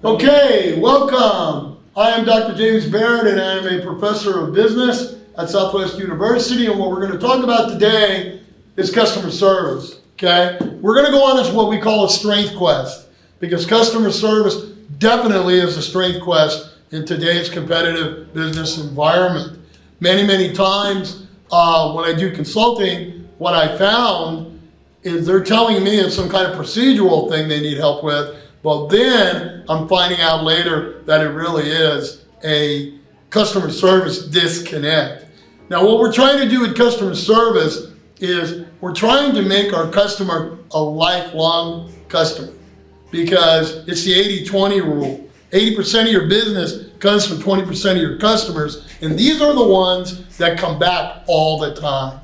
Okay, welcome. I am Dr. James Baird, and I am a professor of business at Southwest University. And what we're going to talk about today is customer service. Okay, we're going to go on what we call a strength quest, because customer service definitely is a strength quest in today's competitive business environment. Many times when I do consulting, what I found is they're telling me it's some kind of procedural thing they need help with. Well, then I'm finding out later that it really is a customer service disconnect. Now, what we're trying to do with customer service is we're trying to make our customer a lifelong customer, because it's the 80-20 rule. 80% of your business comes from 20% of your customers, and these are the ones that come back all the time.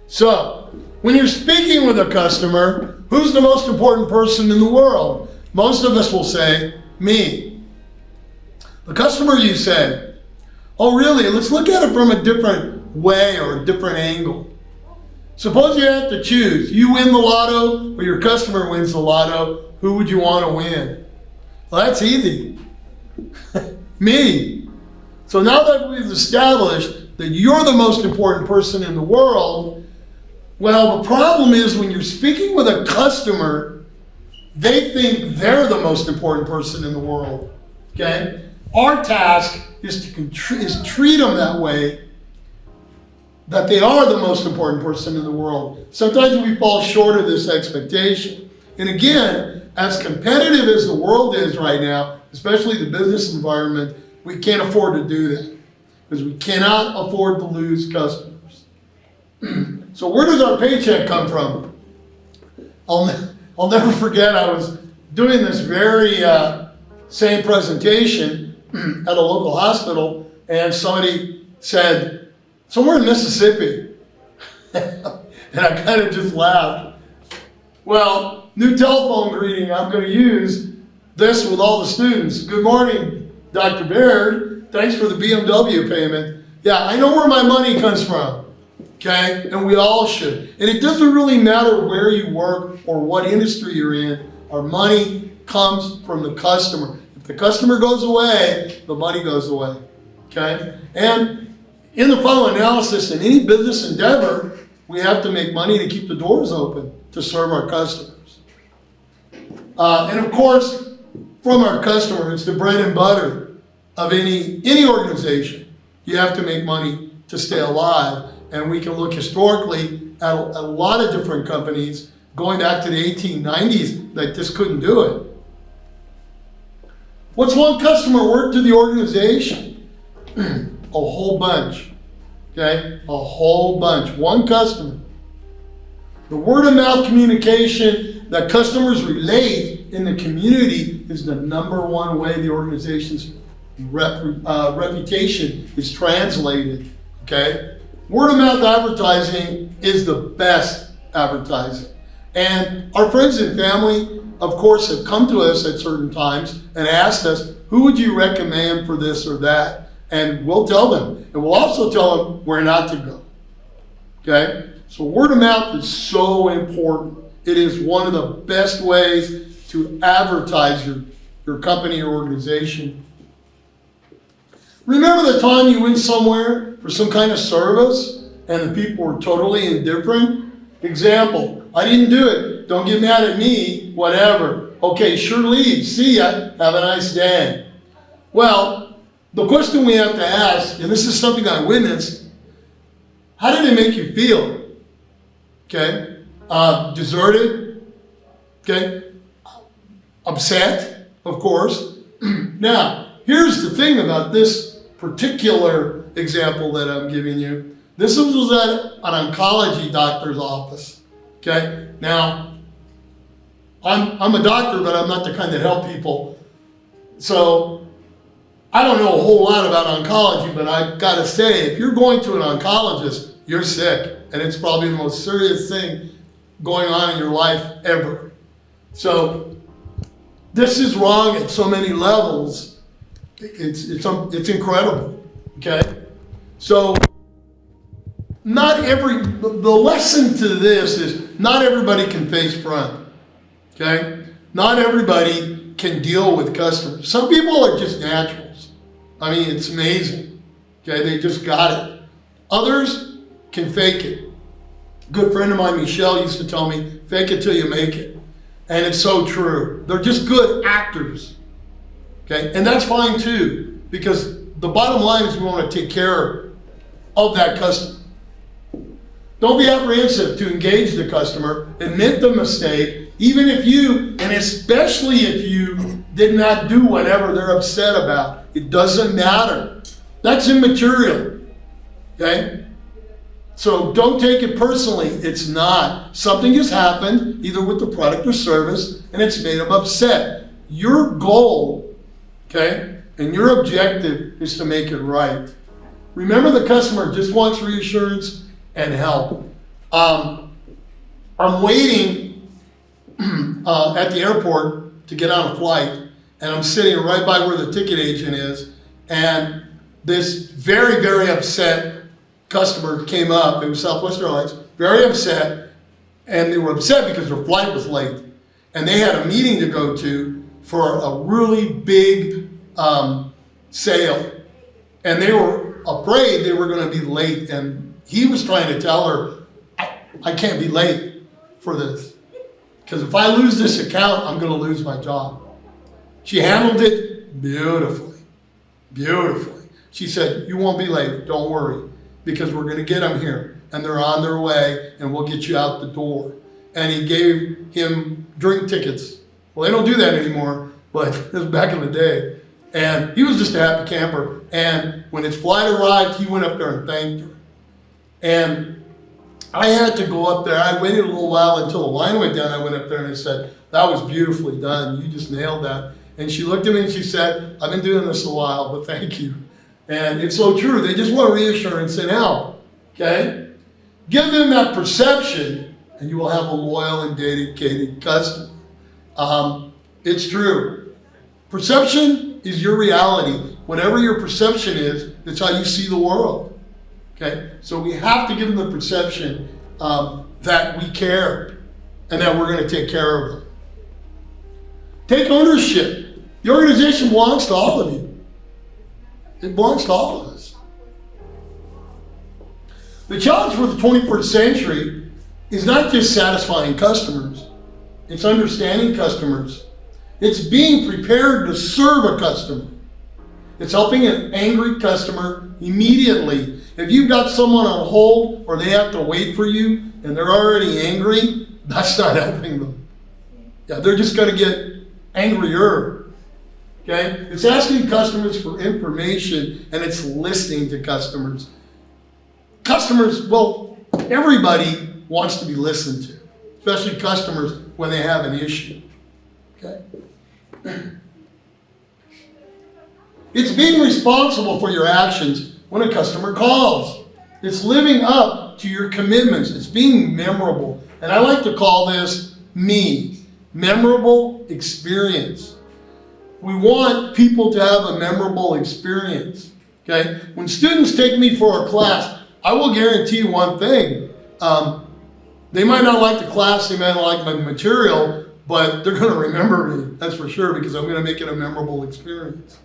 So, when you're speaking with a customer, who's the most important person in the world? Most of us will say, me. The customer, you say, oh really? Let's look at it from a different way or a different angle. Suppose you have to choose. You win the lotto or your customer wins the lotto. Who would you want to win? Well, that's easy. Me. So now that we've established that you're the most important person in the world, well, the problem is when you're speaking with a customer, they think they're the most important person in the world, okay? Our task is to treat them that way, that they are the most important person in the world. Sometimes we fall short of this expectation. And again, as competitive as the world is right now, especially the business environment, we can't afford to do that, because we cannot afford to lose customers. So where does our paycheck come from? I'll never forget, I was doing this very same presentation at a local hospital, and somebody said, somewhere in Mississippi. And I kind of just laughed. Well, new telephone greeting, I'm going to use this with all the students. Good morning, Dr. Baird. Thanks for the BMW payment. Yeah, I know where my money comes from. Okay, and we all should. And it doesn't really matter where you work or what industry you're in. Our money comes from the customer. If the customer goes away, the money goes away. Okay, and in the final analysis, in any business endeavor, we have to make money to keep the doors open to serve our customers. And of course, from our customer, it's the bread and butter of any organization. You have to make money to stay alive. And we can look historically at a lot of different companies going back to the 1890s that just couldn't do it. What's one customer worth to the organization? A whole bunch, okay? A whole bunch, one customer. The word of mouth communication that customers relate in the community is the number one way the organization's reputation is translated, okay? Word of mouth advertising is the best advertising. And our friends and family, of course, have come to us at certain times and asked us, who would you recommend for this or that? And we'll tell them. And we'll also tell them where not to go. Okay? So word of mouth is so important. It is one of the best ways to advertise your company or organization. Remember the time you went somewhere for some kind of service and the people were totally indifferent? Example, I didn't do it. Don't get mad at me, whatever. Okay, sure, leave. See ya. Have a nice day. Well, the question we have to ask, and this is something I witnessed, how did it make you feel? Okay, deserted? Okay, upset, of course. Now, here's the thing about this particular example that I'm giving you. This was at an oncology doctor's office. Okay, now I'm a doctor, but I'm not the kind that help people. So I don't know a whole lot about oncology, but I've got to say, if you're going to an oncologist, you're sick, and it's probably the most serious thing going on in your life ever. So this is wrong at so many levels. It's incredible, okay? So the lesson to this is not everybody can face front, okay? Not everybody can deal with customers. Some people are just naturals. I mean, it's amazing. Okay, they just got it. Others can fake it. A good friend of mine, Michelle, used to tell me, fake it till you make it. And it's so true. They're just good actors. Okay, and that's fine too, because the bottom line is we want to take care of that customer. Don't be apprehensive to engage the customer, admit the mistake, even if you, and especially if you did not do whatever they're upset about. It doesn't matter. That's immaterial, okay? So don't take it personally. It's not. Something has happened, either with the product or service, and it's made them upset. Your goal, okay, and your objective is to make it right. Remember, the customer just wants reassurance and help. I'm waiting at the airport to get on a flight, and I'm sitting right by where the ticket agent is, and this very, very upset customer came up. It was Southwest Airlines, very upset, and they were upset because their flight was late, and they had a meeting to go to for a really big sale, and they were afraid they were going to be late, and he was trying to tell her, I can't be late for this, because if I lose this account, I'm going to lose my job. She handled it beautifully, beautifully. She said, you won't be late, don't worry, because we're going to get them here, and they're on their way, and we'll get you out the door. And he gave him drink tickets. Well, they don't do that anymore, but it was back in the day. And he was just a happy camper. And when his flight arrived, he went up there and thanked her. And I had to go up there. I waited a little while until the line went down. I went up there and I said, that was beautifully done. You just nailed that. And she looked at me and she said, I've been doing this a while, but thank you. And it's so true. They just want reassurance and help, okay? Give them that perception and you will have a loyal and dedicated customer. It's true. Perception is your reality. Whatever your perception is, that's how you see the world. Okay, so we have to give them the perception that we care and that we're going to take care of them. Take ownership. The organization belongs to all of you. It belongs to all of us. The challenge for the 21st century is not just satisfying customers. It's understanding customers. It's being prepared to serve a customer. It's helping an angry customer immediately. If you've got someone on hold or they have to wait for you and they're already angry, that's not helping them. Yeah, they're just going to get angrier. Okay? It's asking customers for information and it's listening to customers. Customers, well, everybody wants to be listened to, especially customers when they have an issue. Okay? It's being responsible for your actions when a customer calls. It's living up to your commitments. It's being memorable. And I like to call this memorable experience. We want people to have a memorable experience. Okay? When students take me for a class, I will guarantee you one thing. They might not like the class, they might not like my material, but they're going to remember me, that's for sure, because I'm going to make it a memorable experience.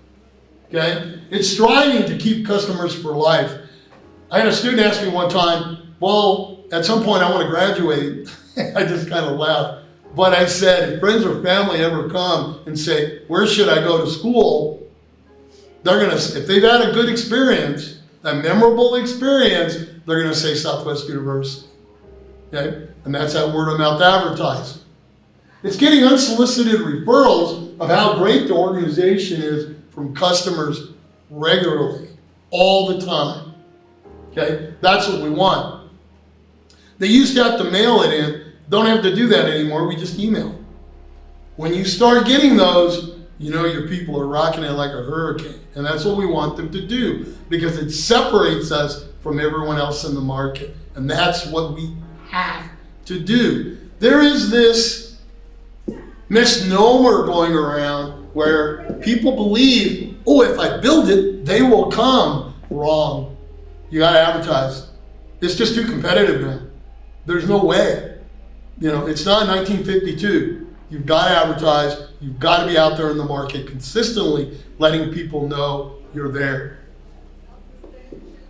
Okay? It's striving to keep customers for life. I had a student ask me one time, well, at some point I want to graduate. I just kind of laughed. But I said, if friends or family ever come and say, where should I go to school? They're going to, if they've had a good experience, a memorable experience, they're going to say Southwest University. Okay? And that's that word of mouth advertising. It's getting unsolicited referrals of how great the organization is from customers regularly, all the time. Okay? That's what we want. They used to have to mail it in. Don't have to do that anymore. We just email. When you start getting those, you know your people are rocking it like a hurricane. And that's what we want them to do because it separates us from everyone else in the market. And that's what we have to do. There is this misnomer going around where people believe, oh, if I build it, they will come. Wrong. You got to advertise. It's just too competitive now. There's no way. You know, it's not 1952. you've got to advertise, you've got to be out there in the market consistently, letting people know you're there.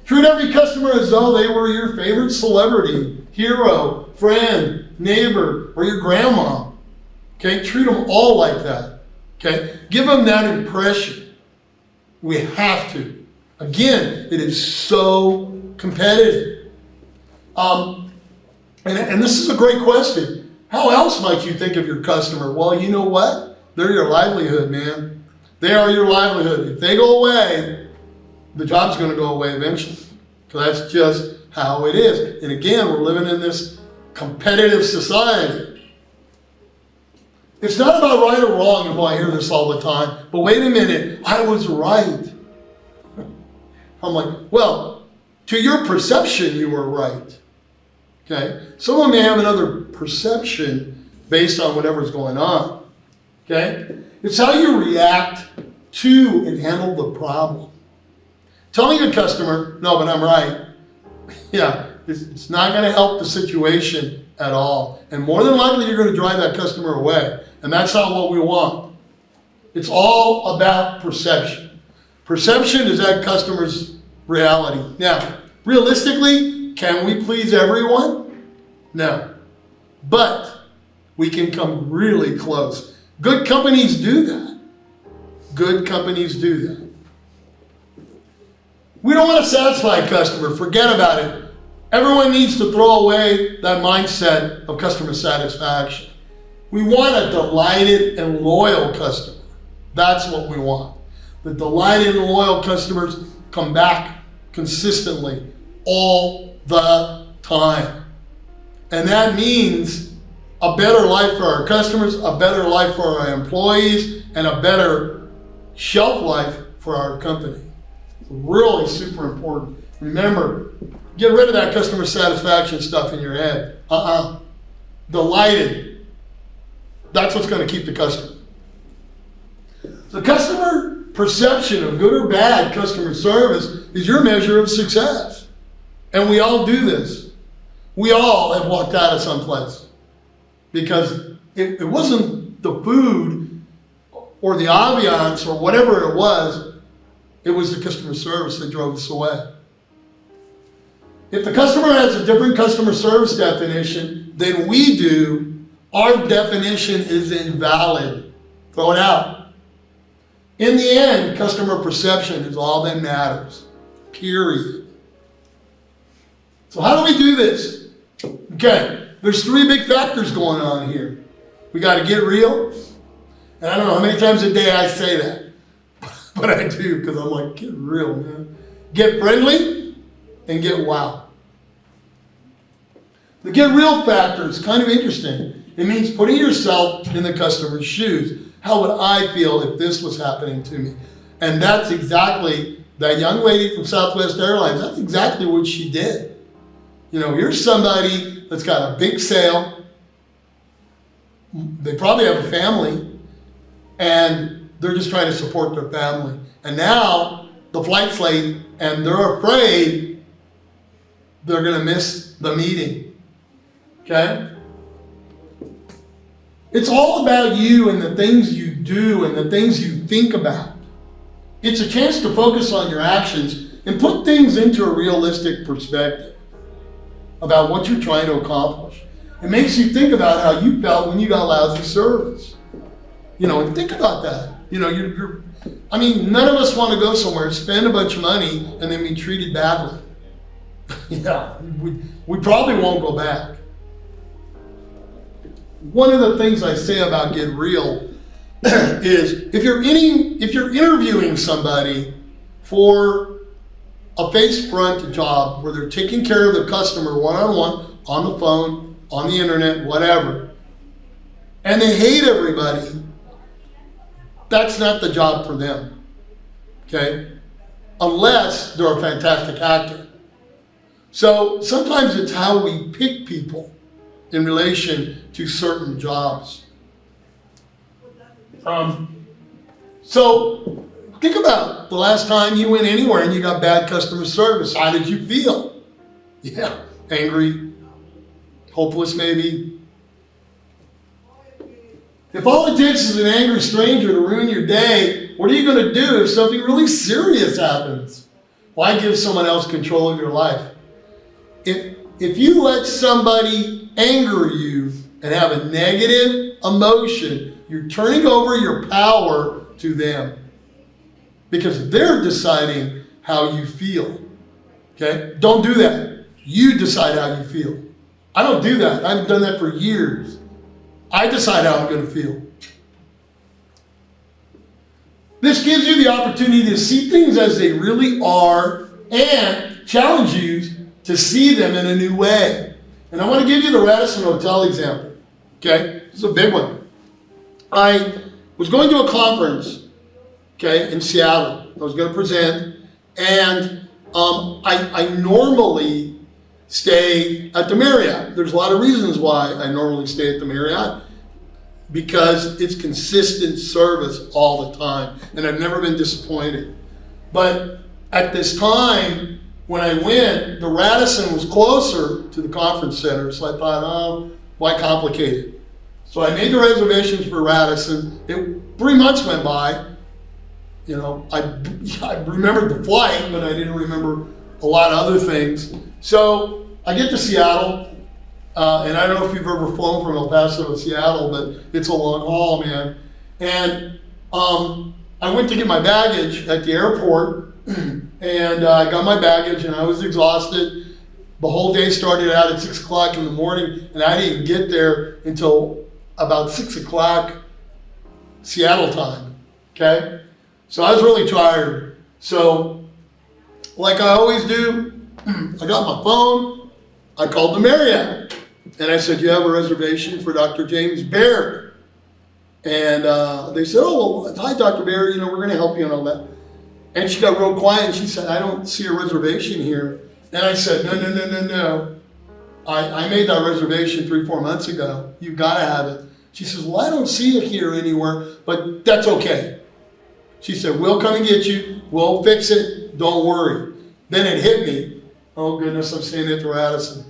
Treat every customer as though they were your favorite celebrity, hero, friend, neighbor, or your grandma. Okay, treat them all like that. Okay, give them that impression. We have to. Again, it is so competitive. And this is a great question. How else might you think of your customer? Well, you know what? They're your livelihood, man. They are your livelihood. If they go away, the job's going to go away eventually. So that's just how it is. And again, we're living in this competitive society. It's not about right or wrong, and I hear this all the time. But wait a minute, I was right. I'm like, well, to your perception, you were right. Okay? Someone may have another perception based on whatever's going on. Okay? It's how you react to and handle the problem. Telling a customer, no, but I'm right. Yeah, it's not going to help the situation at all. And more than likely, you're going to drive that customer away. And that's not what we want. It's all about perception. Perception is that customer's reality. Now, realistically, can we please everyone? No. But we can come really close. Good companies do that. Good companies do that. We don't want to satisfy a customer. Forget about it. Everyone needs to throw away that mindset of customer satisfaction. We want a delighted and loyal customer. That's what we want. The delighted and loyal customers come back consistently all the time. And that means a better life for our customers, a better life for our employees, and a better shelf life for our company. Really super important. Remember, get rid of that customer satisfaction stuff in your head. Delighted. That's what's going to keep the customer. The customer perception of good or bad customer service is your measure of success. And we all do this. We all have walked out of someplace because it wasn't the food or the ambiance or whatever it was the customer service that drove us away. If the customer has a different customer service definition than we do, our definition is invalid. Throw it out. In the end, customer perception is all that matters. Period. So how do we do this? Okay, there's three big factors going on here. We got to get real. And I don't know how many times a day I say that. But I do, because I'm like, get real, man. Get friendly and get wow. The get real factor is kind of interesting. It means putting yourself in the customer's shoes. How would I feel if this was happening to me? And that's exactly, that young lady from Southwest Airlines, that's exactly what she did. You know, here's somebody that's got a big sale. They probably have a family, and they're just trying to support their family. And now the flight's late, and they're afraid they're going to miss the meeting. Okay? It's all about you and the things you do and the things you think about. It's a chance to focus on your actions and put things into a realistic perspective about what you're trying to accomplish. It makes you think about how you felt when you got lousy service. You know, and think about that. You know, none of us want to go somewhere, spend a bunch of money, and then be treated badly. Yeah, we probably won't go back. One of the things I say about get real is if you're interviewing somebody for a face front job where they're taking care of the customer one-on-one, on the phone, on the internet, whatever, and they hate everybody, that's not the job for them, okay? Unless they're a fantastic actor. So sometimes it's how we pick people in relation to certain jobs. So think about the last time you went anywhere and you got bad customer service. How did you feel? Yeah, angry, hopeless maybe. If all it takes is an angry stranger to ruin your day, what are you going to do if something really serious happens? Why give someone else control of your life? If you let somebody anger you and have a negative emotion, you're turning over your power to them because they're deciding how you feel. Okay? Don't do that. You decide how you feel. I don't do that. I've done that for years. I decide how I'm going to feel. This gives you the opportunity to see things as they really are and challenge you to see them in a new way. And I want to give you the Radisson Hotel example. Okay? This is a big one. I was going to a conference, okay, in Seattle. I was going to present, and I normally stay at the Marriott. There's a lot of reasons why I normally stay at the Marriott, because it's consistent service all the time, and I've never been disappointed. But at this time, when I went, the Radisson was closer to the conference center, so I thought, oh, why complicate it? So I made the reservations for Radisson. 3 months went by. You know, I remembered the flight, but I didn't remember a lot of other things. So I get to Seattle, and I don't know if you've ever flown from El Paso to Seattle, but it's a long haul, man. And I went to get my baggage at the airport, and I got my baggage, and I was exhausted. The whole day started out at 6 o'clock in the morning, and I didn't get there until about 6 o'clock Seattle time, okay? So I was really tired. So, like I always do, I got my phone, I called the Marriott, and I said, you have a reservation for Dr. James Baird? And they said, oh, well, hi, Dr. Baird, we're going to help you and all that. And she got real quiet, and she said, I don't see a reservation here. And I said, no. I made that reservation 3-4 months ago. You've got to have it. She says, well, I don't see it here anywhere, but that's okay. She said, we'll come and get you. We'll fix it. Don't worry. Then it hit me. Oh, goodness, I'm staying at the Radisson.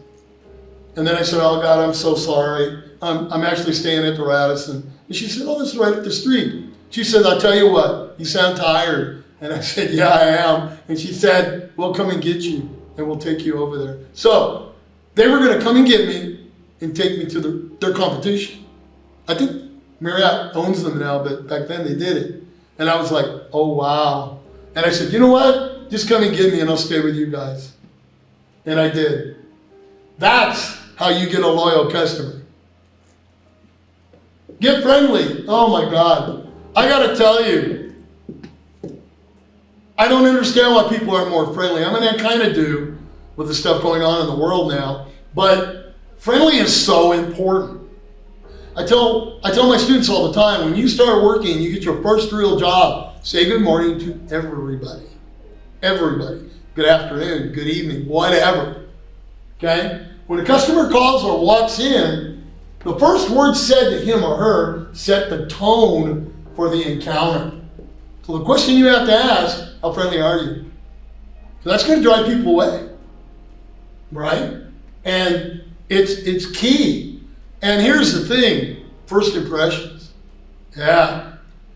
And then I said, oh, God, I'm so sorry. I'm actually staying at the Radisson. And she said, oh, this is right up the street. She said, I'll tell you what, you sound tired. And I said, yeah, I am. And she said, we'll come and get you, and we'll take you over there. So they were going to come and get me and take me to their competition. I think Marriott owns them now, but back then they did it. And I was like, oh, wow. And I said, you know what? Just come and get me, and I'll stay with you guys. And I did. That's how you get a loyal customer. Get friendly. Oh, my God. I got to tell you, I don't understand why people aren't more friendly. I mean, I kind of do with the stuff going on in the world now. But friendly is so important. I tell my students all the time, when you start working, you get your first real job, say good morning to everybody. Everybody. Good afternoon, good evening, whatever. Okay? When a customer calls or walks in, the first word said to him or her set the tone for the encounter. So the question you have to ask, how friendly are you? So that's going to drive people away. Right? And it's key. And here's the thing, first impressions. Yeah,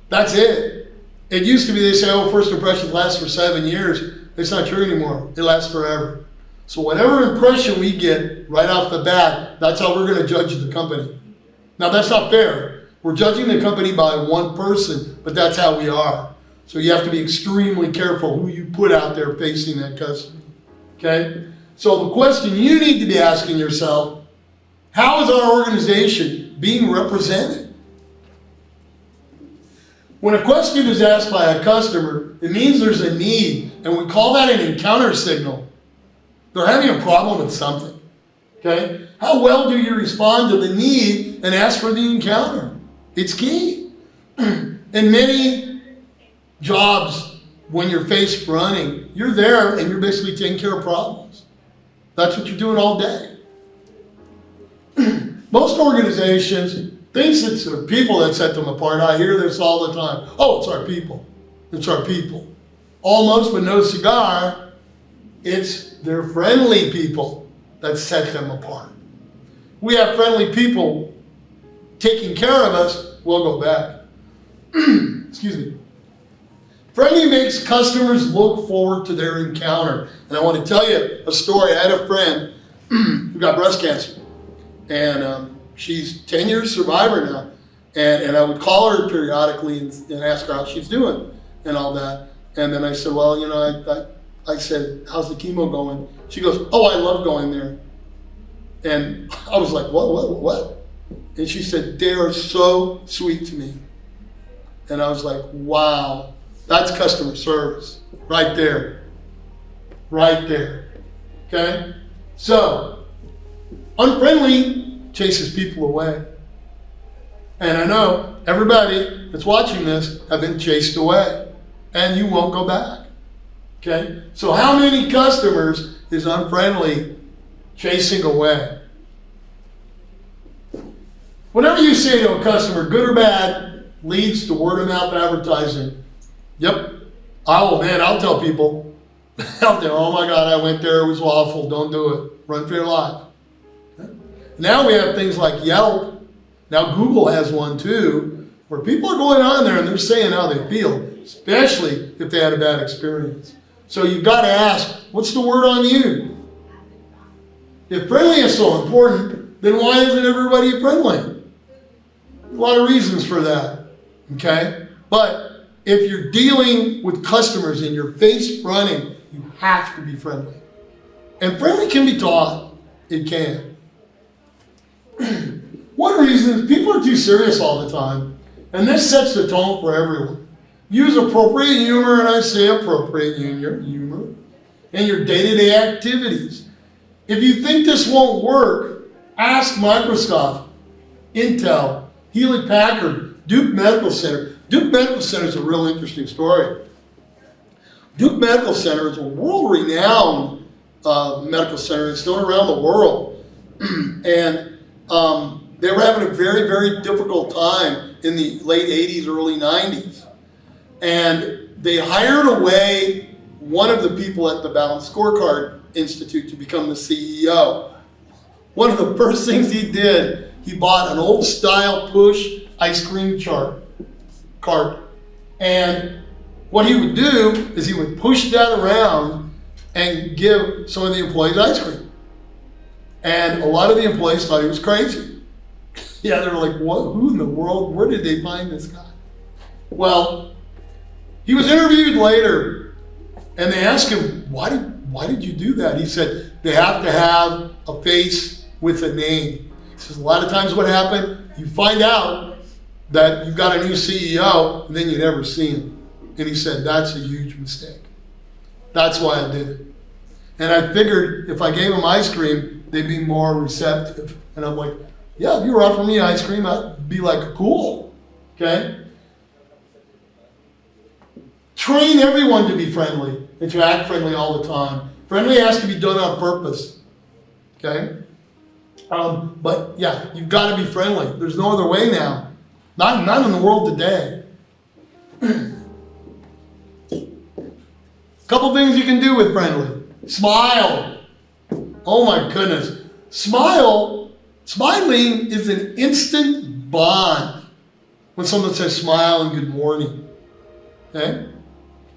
that's it. It used to be, they say, oh, first impressions last for 7 years. It's not true anymore. It lasts forever. So whatever impression we get right off the bat, that's how we're going to judge the company. Now, that's not fair. We're judging the company by one person, but that's how we are. So you have to be extremely careful who you put out there facing that customer. Okay? So the question you need to be asking yourself, how is our organization being represented? When a question is asked by a customer, it means there's a need, and we call that an encounter signal. They're having a problem with something. Okay? How well do you respond to the need and ask for the encounter? It's key. In many jobs, when you're faced running, you're there and you're basically taking care of problems. That's what you're doing all day. Most organizations think it's their people that set them apart. I hear this all the time. Oh, it's our people. It's our people. Almost, but no cigar, it's their friendly people that set them apart. We have friendly people taking care of us, we'll go back. Excuse me. Friendly makes customers look forward to their encounter. And I want to tell you a story. I had a friend who got breast cancer. And she's 10 years survivor now. And I would call her periodically and ask her how she's doing and all that. And then I said, well, you know, I said, how's the chemo going? She goes, oh, I love going there. And I was like, what? And she said, they are so sweet to me. And I was like, wow, that's customer service right there. Right there. Okay? So, unfriendly chases people away. And I know everybody that's watching this have been chased away. And you won't go back. Okay? So how many customers is unfriendly chasing away? Whatever you say to a customer, good or bad, leads to word of mouth advertising. Yep. I'll tell people out there, oh my God, I went there, it was awful, don't do it. Run for your life. Okay? Now we have things like Yelp. Now Google has one too, where people are going on there and they're saying how they feel, especially if they had a bad experience. So you've got to ask, what's the word on you? If friendly is so important, then why isn't everybody friendly? A lot of reasons for that, okay? But if you're dealing with customers and you're face fronting, you have to be friendly. And friendly can be taught. It can. One reason is people are too serious all the time. And this sets the tone for everyone. Use appropriate humor, and I say appropriate humor, in your day-to-day activities. If you think this won't work, ask Microsoft, Intel, Hewlett-Packard, Duke Medical Center. Duke Medical Center is a real interesting story. Duke Medical Center is a world-renowned medical center. It's known around the world. And they were having a very, very difficult time in the late 80s, early 90s. And they hired away one of the people at the Balanced Scorecard Institute to become the CEO. One of the first things he did, he bought an old style push ice cream cart. And what he would do is he would push that around and give some of the employees ice cream. And a lot of the employees thought he was crazy. Yeah, they were like, what? Who in the world? Where did they find this guy? Well, he was interviewed later, and they asked him, why did you do that? He said, they have to have a face with a name. He says, a lot of times what happened, you find out that you've got a new CEO, and then you never see him. And he said, that's a huge mistake. That's why I did it. And I figured if I gave them ice cream, they'd be more receptive. And I'm like, yeah, if you were offering me ice cream, I'd be like, cool, okay? Train everyone to be friendly and to act friendly all the time. Friendly has to be done on purpose, okay? But yeah, you've got to be friendly. There's no other way now. Not in the world today. Couple things you can do with friendly. Smile. Oh my goodness. Smiling is an instant bond when someone says smile and good morning. Okay?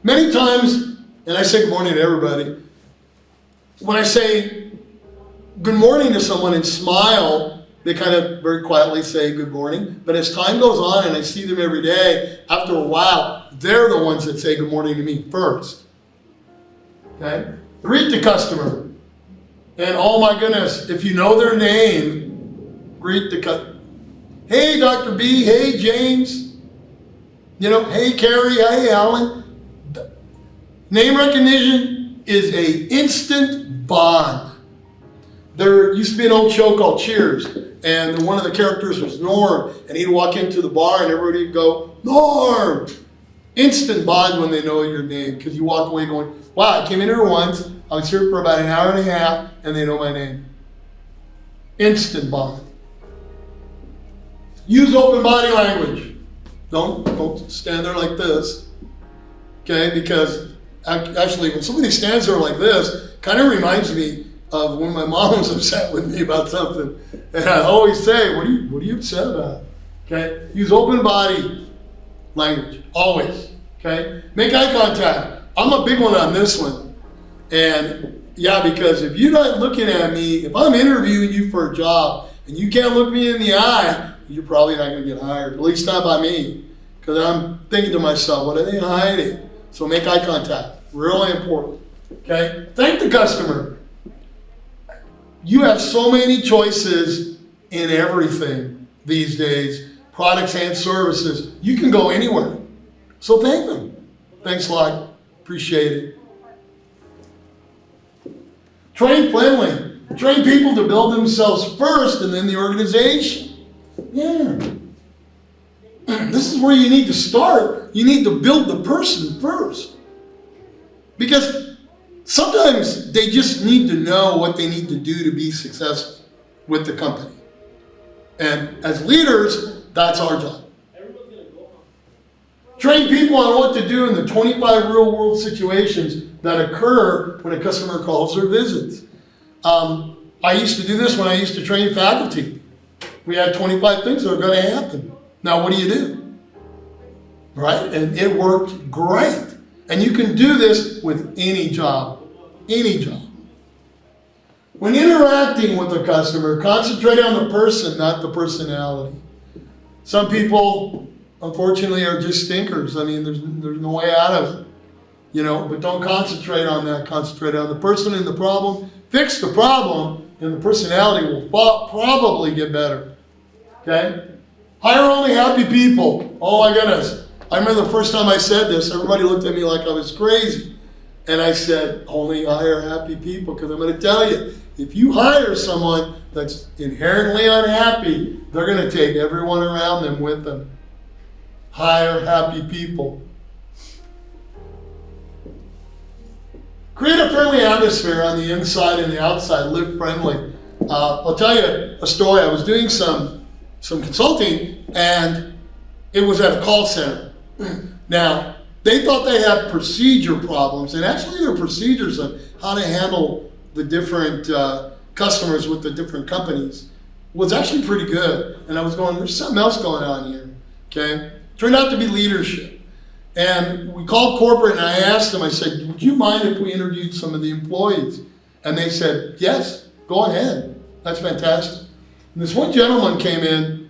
Many times, and I say good morning to everybody, when I say good morning to someone and smile, they kind of very quietly say good morning. But as time goes on and I see them every day, after a while, they're the ones that say good morning to me first. Okay? Greet the customer. And oh my goodness, if you know their name, greet the customer. Hey, Dr. B. Hey, James. Hey, Carrie. Hey, Alan. Name recognition is an instant bond. There used to be an old show called Cheers, and one of the characters was Norm, and he'd walk into the bar and everybody would go, Norm! Instant bond when they know your name, because you walk away going, wow, I came in here once, I was here for about an hour and a half, and they know my name. Instant bond. Use open body language. Don't stand there like this, okay? Because actually, when somebody stands there like this, kind of reminds me of when my mom was upset with me about something. And I always say, what are you upset about? Okay? Use open body language, always. Okay? Make eye contact. I'm a big one on this one. And yeah, because if you're not looking at me, if I'm interviewing you for a job and you can't look me in the eye, you're probably not going to get hired, at least not by me. Because I'm thinking to myself, what are they hiding? So make eye contact. Really important. Okay? Thank the customer. You have so many choices in everything these days, products and services. You can go anywhere. So thank them. Thanks a lot. Appreciate it. Train friendly. Train people to build themselves first and then the organization. Yeah. This is where you need to start. You need to build the person first. Because sometimes they just need to know what they need to do to be successful with the company. And as leaders, that's our job. Train people on what to do in the 25 real world situations that occur when a customer calls or visits. I used to do this when I used to train faculty. We had 25 things that are going to happen. Now, what do? Right? And it worked great. And you can do this with any job. Any job. When interacting with a customer, concentrate on the person, not the personality. Some people, unfortunately, are just stinkers. I mean, there's no way out of it. You know, but don't concentrate on that. Concentrate on the person and the problem. Fix the problem, and the personality will probably get better. Okay? Hire only happy people. Oh my goodness. I remember the first time I said this, everybody looked at me like I was crazy. And I said, only hire happy people, because I'm going to tell you, if you hire someone that's inherently unhappy, they're going to take everyone around them with them. Hire happy people. Create a friendly atmosphere on the inside and the outside. Live friendly. I'll tell you a story. I was doing some consulting, and it was at a call center. Now, they thought they had procedure problems, and actually their procedures on how to handle the different customers with the different companies was actually pretty good. And I was going, there's something else going on here. Okay? Turned out to be leadership. And we called corporate, and I asked them, I said, would you mind if we interviewed some of the employees? And they said, yes, go ahead. That's fantastic. And this one gentleman came in,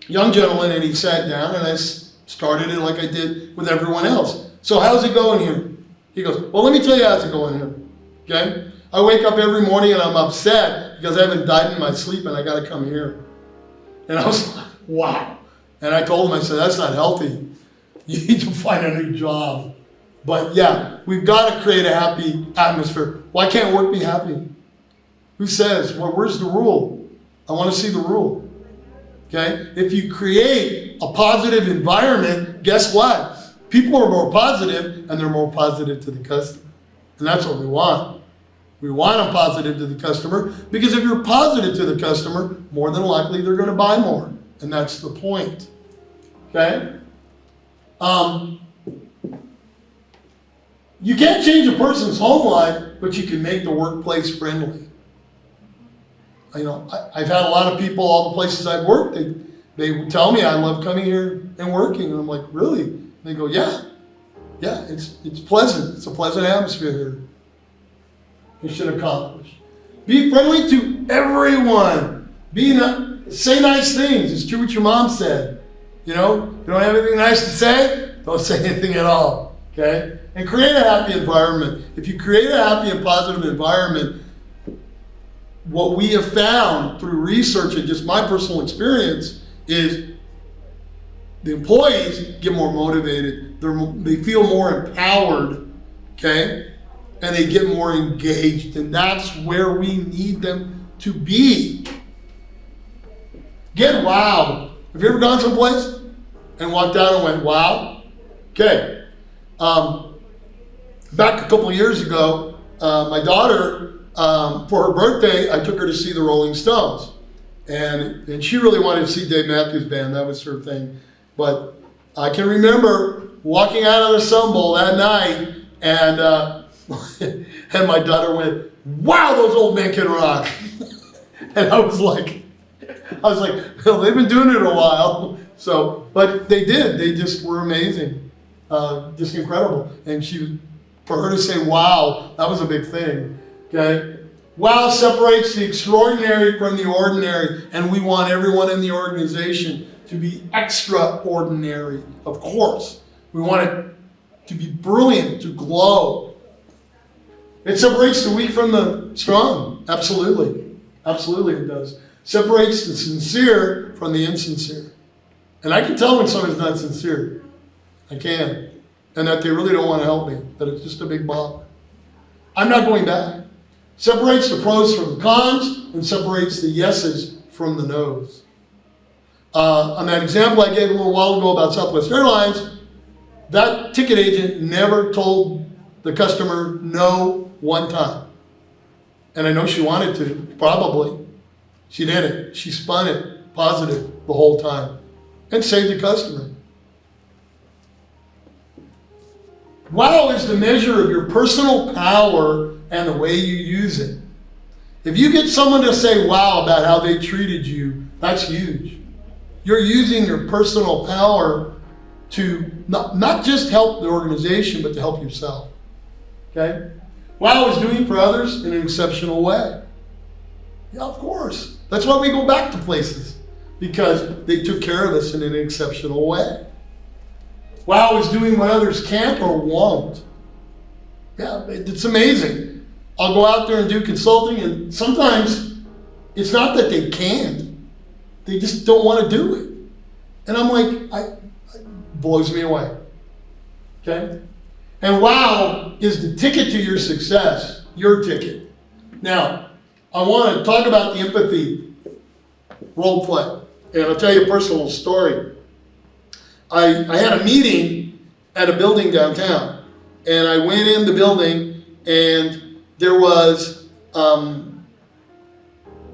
young gentleman, and he sat down, and I started it like I did with everyone else. So how's it going here? He goes, well, let me tell you how's it going here. Okay? I wake up every morning and I'm upset because I haven't died in my sleep and I got to come here. And I was like, wow. And I told him, I said, that's not healthy. You need to find a new job. But yeah, we've got to create a happy atmosphere. Why can't work be happy? Who says? Well, where's the rule? I want to see the rule. Okay? If you create a positive environment, guess what? People are more positive, and they're more positive to the customer. And that's what we want. We want them positive to the customer, because if you're positive to the customer, more than likely they're going to buy more. And that's the point. Okay? You can't change a person's home life, but you can make the workplace friendly. You know, I've had a lot of people, all the places I've worked, they would tell me I love coming here and working. And I'm like, really? And they go, yeah, it's pleasant. It's a pleasant atmosphere here. You should accomplish. Be friendly to everyone. Say nice things. It's true what your mom said. You know, you don't have anything nice to say, don't say anything at all. Okay? And create a happy environment. If you create a happy and positive environment, what we have found through research and just my personal experience is the employees get more motivated. They feel more empowered, okay? And they get more engaged. And that's where we need them to be. Get wow. Have you ever gone someplace and walked out and went, wow? Okay. Back a couple of years ago, my daughter, for her birthday, I took her to see the Rolling Stones. And she really wanted to see Dave Matthews Band. That was her thing. But I can remember walking out of the Sun Bowl that night, and and my daughter went, wow, those old men can rock. And I was like, I was like, well, they've been doing it a while. So, but they did. They just were amazing. Just incredible. And for her to say, wow, that was a big thing. Okay? Wow separates the extraordinary from the ordinary. And we want everyone in the organization to be extraordinary, of course. We want it to be brilliant, to glow. It separates the weak from the strong. Absolutely. Absolutely it does. Separates the sincere from the insincere. And I can tell when somebody's not sincere. I can. And that they really don't want to help me. That it's just a big bother. I'm not going back. Separates the pros from the cons and separates the yeses from the nos. On that example I gave a little while ago about Southwest Airlines, that ticket agent never told the customer no one time. And I know she wanted to, probably. She didn't. She spun it positive the whole time and saved the customer. Wow is the measure of your personal power and the way you use it. If you get someone to say wow about how they treated you, that's huge. You're using your personal power to not just help the organization, but to help yourself. Okay? Wow is doing for others in an exceptional way. Yeah, of course. That's why we go back to places, because they took care of us in an exceptional way. Wow is doing what others can't or won't. Yeah, it's amazing. I'll go out there and do consulting, and sometimes it's not that they can't. They just don't want to do it. And I'm like, it blows me away. Okay? And wow is the ticket to your success, your ticket. Now, I want to talk about the empathy role play. And I'll tell you a personal story. I had a meeting at a building downtown. And I went in the building, and there was a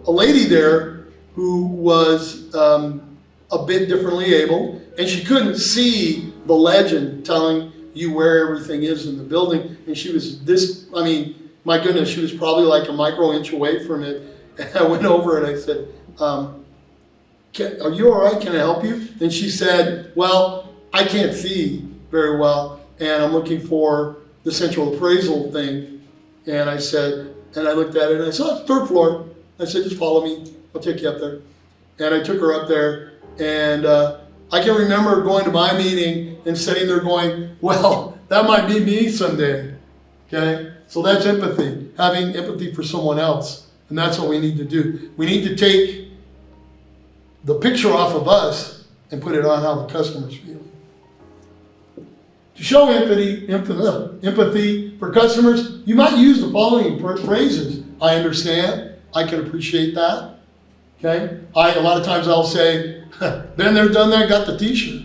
lady there who was a bit differently able, and she couldn't see the legend telling you where everything is in the building. And she was my goodness, she was probably like a micro inch away from it. And I went over and I said, are you all right? Can I help you? And she said, well, I can't see very well, and I'm looking for the central appraisal thing. And I said, and I looked at it and I saw it's third floor. I said, just follow me. I'll take you up there. And I took her up there, and I can remember going to my meeting and sitting there going, well, that might be me someday. Okay? So that's empathy, having empathy for someone else. And that's what we need to do. We need to take the picture off of us and put it on how the customer's feeling. To show empathy for customers, you might use the following phrases. I understand. I can appreciate that. Okay? A lot of times I'll say, been there, done that, got the t-shirt.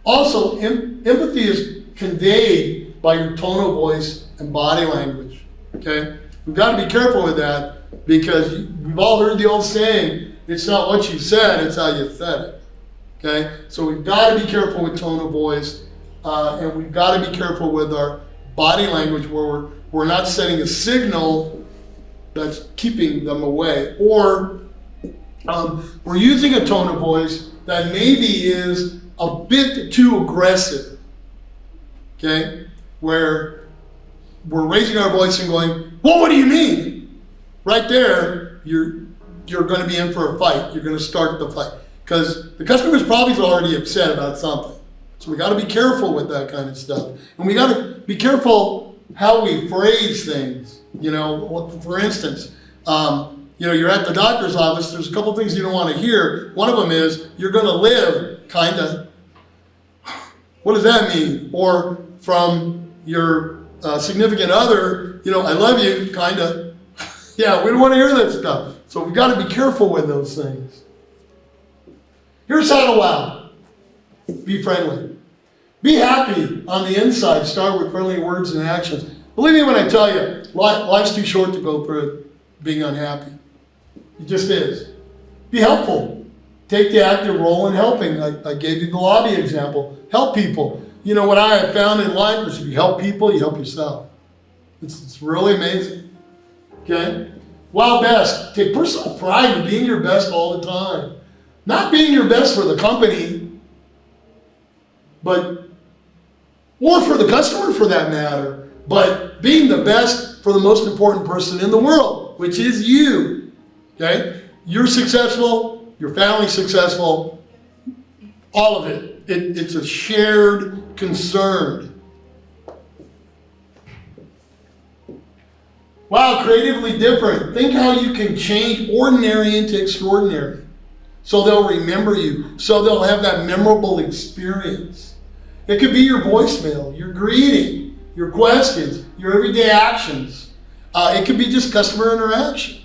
Also, empathy is conveyed by your tone of voice and body language. Okay? We've got to be careful with that, because we've all heard the old saying, it's not what you said, it's how you said it. Okay? So we've got to be careful with tone of voice, and we've got to be careful with our body language, where we're not setting a signal that's keeping them away, or we're using a tone of voice that maybe is a bit too aggressive. Okay? Where we're raising our voice and going, well, what do you mean? Right there, you're going to be in for a fight. You're going to start the fight, because the customer's probably already upset about something. So we got to be careful with that kind of stuff. And we got to be careful how we phrase things. For instance, you're at the doctor's office. There's a couple things you don't want to hear. One of them is, you're going to live, kind of. What does that mean? Or from your significant other, I love you, kind of. Yeah, we don't want to hear that stuff. So we've got to be careful with those things. Here's how to wow. Be friendly. Be happy on the inside. Start with friendly words and actions. Believe me when I tell you, life's too short to go through being unhappy. It just is. Be helpful. Take the active role in helping. I gave you the lobby example. Help people. What I have found in life is, if you help people, you help yourself. It's really amazing. Okay? While best, take personal pride in being your best all the time. Not being your best for the company, or for the customer for that matter, but being the best for the most important person in the world, which is you. Okay? You're successful, your family's successful, all of it. It's a shared concern. Wow, creatively different. Think how you can change ordinary into extraordinary. So they'll remember you. So they'll have that memorable experience. It could be your voicemail, your greeting, your questions, your everyday actions. It could be just customer interaction.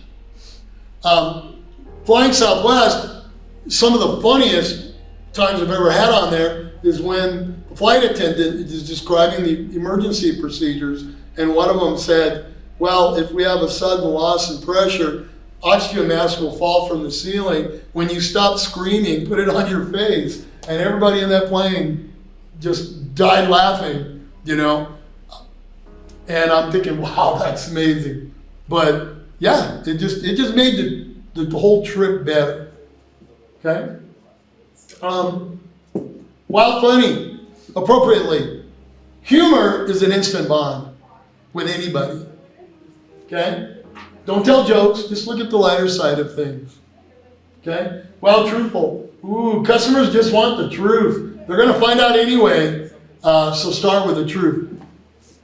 Flying Southwest, some of the funniest times I've ever had on there is when the flight attendant is describing the emergency procedures, and one of them said, well, if we have a sudden loss in pressure, oxygen mask will fall from the ceiling. When you stop screaming, put it on your face. And everybody in that plane just died laughing, you know. And I'm thinking, wow, that's amazing. But yeah, it just made the whole trip better. Okay? While funny, appropriately, humor is an instant bond with anybody. Okay? Don't tell jokes, just look at the lighter side of things. Okay? While truthful, customers just want the truth. They're going to find out anyway, so start with the truth.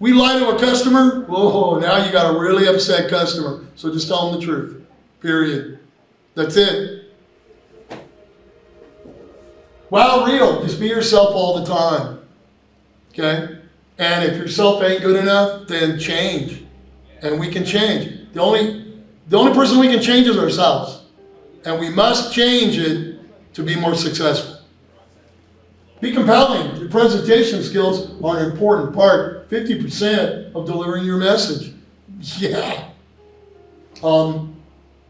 We lie to a customer, whoa, now you got a really upset customer. So just tell them the truth, period. That's it. While real, just be yourself all the time. Okay? And if yourself ain't good enough, then change. And we can change. The only person we can change is ourselves. And we must change it to be more successful. Be compelling. Your presentation skills are an important part. 50% of delivering your message. Yeah. A lot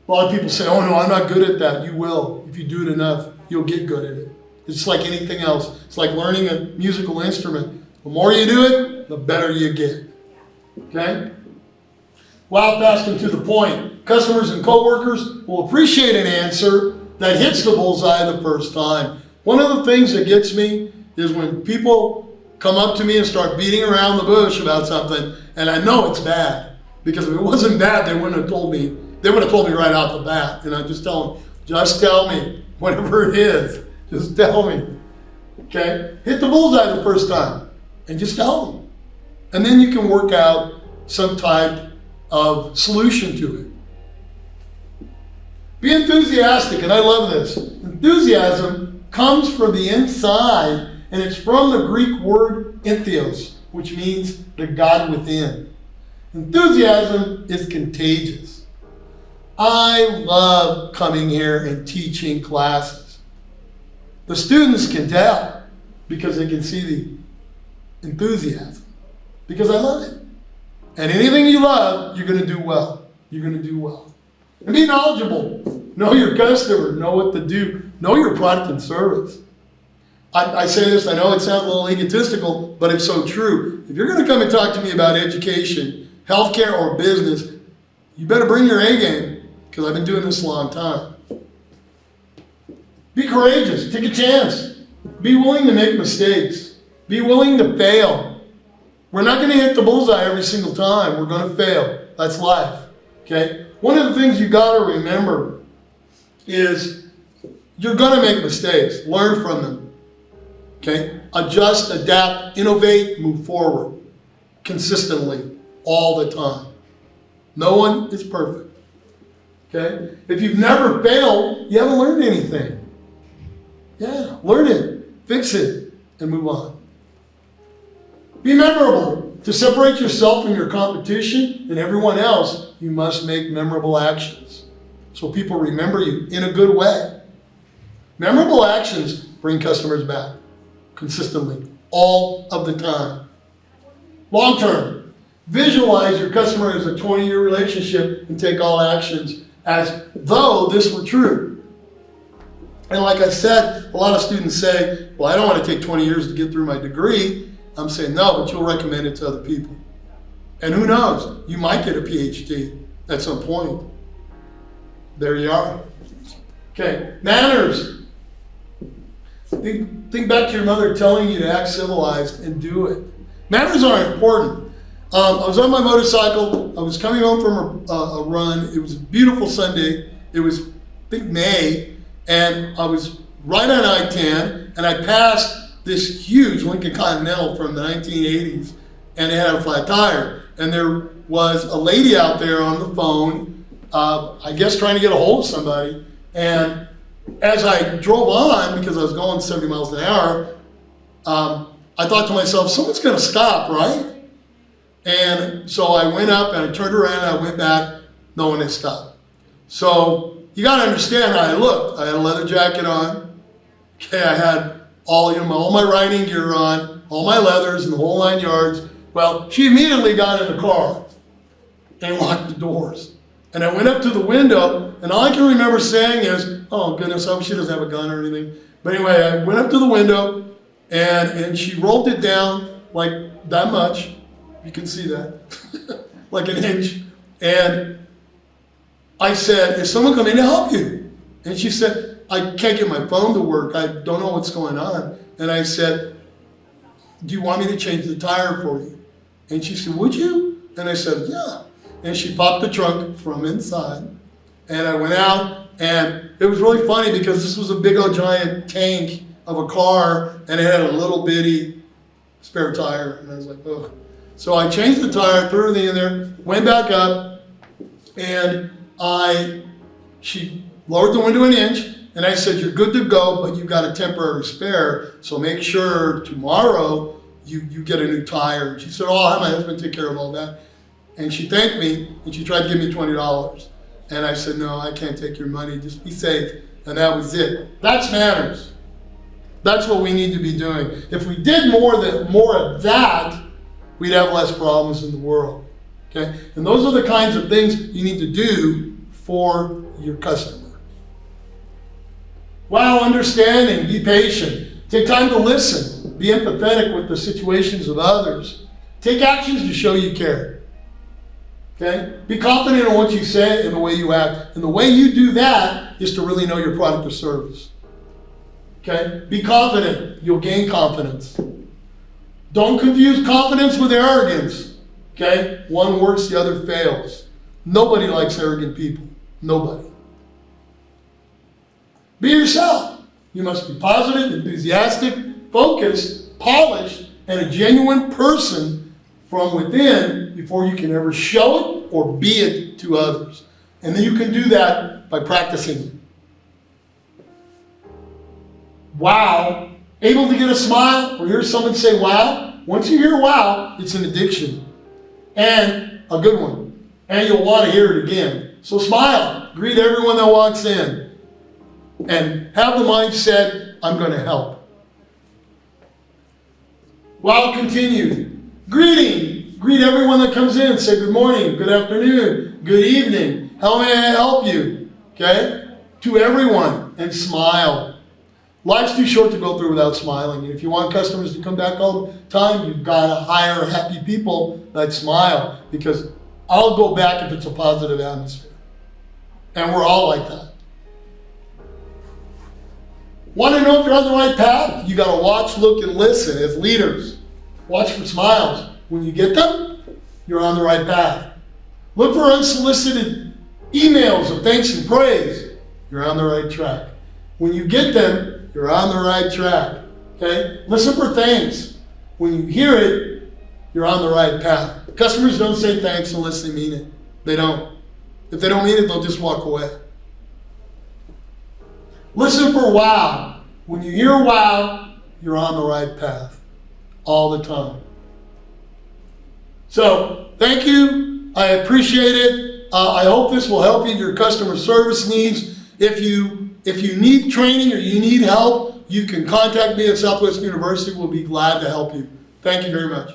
of people say, oh no, I'm not good at that. You will. If you do it enough, you'll get good at it. It's like anything else. It's like learning a musical instrument. The more you do it, the better you get. Okay? While fast and to the point, customers and coworkers will appreciate an answer that hits the bullseye the first time. One of the things that gets me is when people come up to me and start beating around the bush about something, and I know it's bad. Because if it wasn't bad, they wouldn't have told me. They would have told me right out the bat. And I just tell them, just tell me, whatever it is, just tell me. Okay? Hit the bullseye the first time, and just tell them. And then you can work out some type of solution to it. Be enthusiastic, and I love this. Enthusiasm comes from the inside, and it's from the Greek word entheos, which means the God within. Enthusiasm is contagious. I love coming here and teaching classes. The students can tell because they can see the enthusiasm, because I love it. And anything you love, you're going to do well. You're going to do well. And be knowledgeable. Know your customer. Know what to do. Know your product and service. I say this, I know it sounds a little egotistical, but it's so true. If you're going to come and talk to me about education, healthcare, or business, you better bring your A game, because I've been doing this a long time. Be courageous. Take a chance. Be willing to make mistakes. Be willing to fail. We're not going to hit the bullseye every single time. We're going to fail. That's life. Okay? One of the things you got to remember is you're going to make mistakes. Learn from them. Okay? Adjust, adapt, innovate, move forward. Consistently. All the time. No one is perfect. Okay? If you've never failed, you haven't learned anything. Yeah, learn it. Fix it. And move on. Be memorable. To separate yourself from your competition and everyone else, you must make memorable actions so people remember you in a good way. Memorable actions bring customers back consistently, all of the time. Long term, visualize your customer as a 20-year relationship and take all actions as though this were true. And like I said, a lot of students say, well, I don't want to take 20 years to get through my degree. I'm saying, no, but you'll recommend it to other people. And who knows, you might get a PhD at some point. There you are. Okay, manners. Think back to your mother telling you to act civilized and do it. Manners are important. I was on my motorcycle. I was coming home from a run. It was a beautiful Sunday. It was, I think, May, and I was right on I-10, and I passed this huge Lincoln Continental from the 1980s, and it had a flat tire. And there was a lady out there on the phone, I guess trying to get a hold of somebody. And as I drove on, because I was going 70 miles an hour, I thought to myself, someone's going to stop, right? And so I went up and I turned around and I went back. No one had stopped. So you got to understand how I looked. I had a leather jacket on. Okay, I had all my riding gear on, all my leathers and the whole 9 yards. Well, she immediately got in the car and locked the doors. And I went up to the window, and all I can remember saying is, oh goodness, I hope she doesn't have a gun or anything. But anyway, I went up to the window, and she rolled it down like that much. You can see that, like an inch. And I said, is someone coming to help you? And she said, I can't get my phone to work. I don't know what's going on. And I said, do you want me to change the tire for you? And she said, would you? And I said, yeah. And she popped the trunk from inside. And I went out, and it was really funny because this was a big old giant tank of a car, and it had a little bitty spare tire. And I was like, oh. So I changed the tire, threw everything in there, went back up, and she lowered the window an inch, and I said, you're good to go, but you've got a temporary spare, so make sure tomorrow you get a new tire. And she said, oh, I'll have my husband take care of all that. And she thanked me, and she tried to give me $20. And I said, no, I can't take your money, just be safe. And that was it. That's manners. That's what we need to be doing. If we did more of that, we'd have less problems in the world. Okay? And those are the kinds of things you need to do for your customer. Wow, understanding, be patient. Take time to listen. Be empathetic with the situations of others. Take actions to show you care. Okay? Be confident in what you say and the way you act. And the way you do that is to really know your product or service. Okay? Be confident. You'll gain confidence. Don't confuse confidence with arrogance. Okay? One works, the other fails. Nobody likes arrogant people. Nobody. Be yourself. You must be positive, enthusiastic, focused, polished, and a genuine person from within before you can ever show it or be it to others. And then you can do that by practicing it. Wow. Able to get a smile or hear someone say wow? Once you hear wow, it's an addiction. And a good one. And you'll want to hear it again. So smile. Greet everyone that walks in. And have the mindset, I'm going to help. Wow continued. Greeting. Greet everyone that comes in. Say good morning, good afternoon, good evening. How may I help you? Okay? To everyone. And smile. Life's too short to go through without smiling. And if you want customers to come back all the time, you've got to hire happy people that smile. Because I'll go back if it's a positive atmosphere. And we're all like that. Want to know if you're on the right path? You got to watch, look, and listen as leaders. Watch for smiles. When you get them, you're on the right path. Look for unsolicited emails of thanks and praise. You're on the right track. When you get them, you're on the right track. Okay? Listen for thanks. When you hear it, you're on the right path. Customers don't say thanks unless they mean it. They don't. If they don't mean it, they'll just walk away. Listen for wow. When you hear wow, you're on the right path. All the time. So, thank you. I appreciate it. I hope this will help you in your customer service needs. If you need training or you need help, you can contact me at Southwest University. We'll be glad to help you. Thank you very much.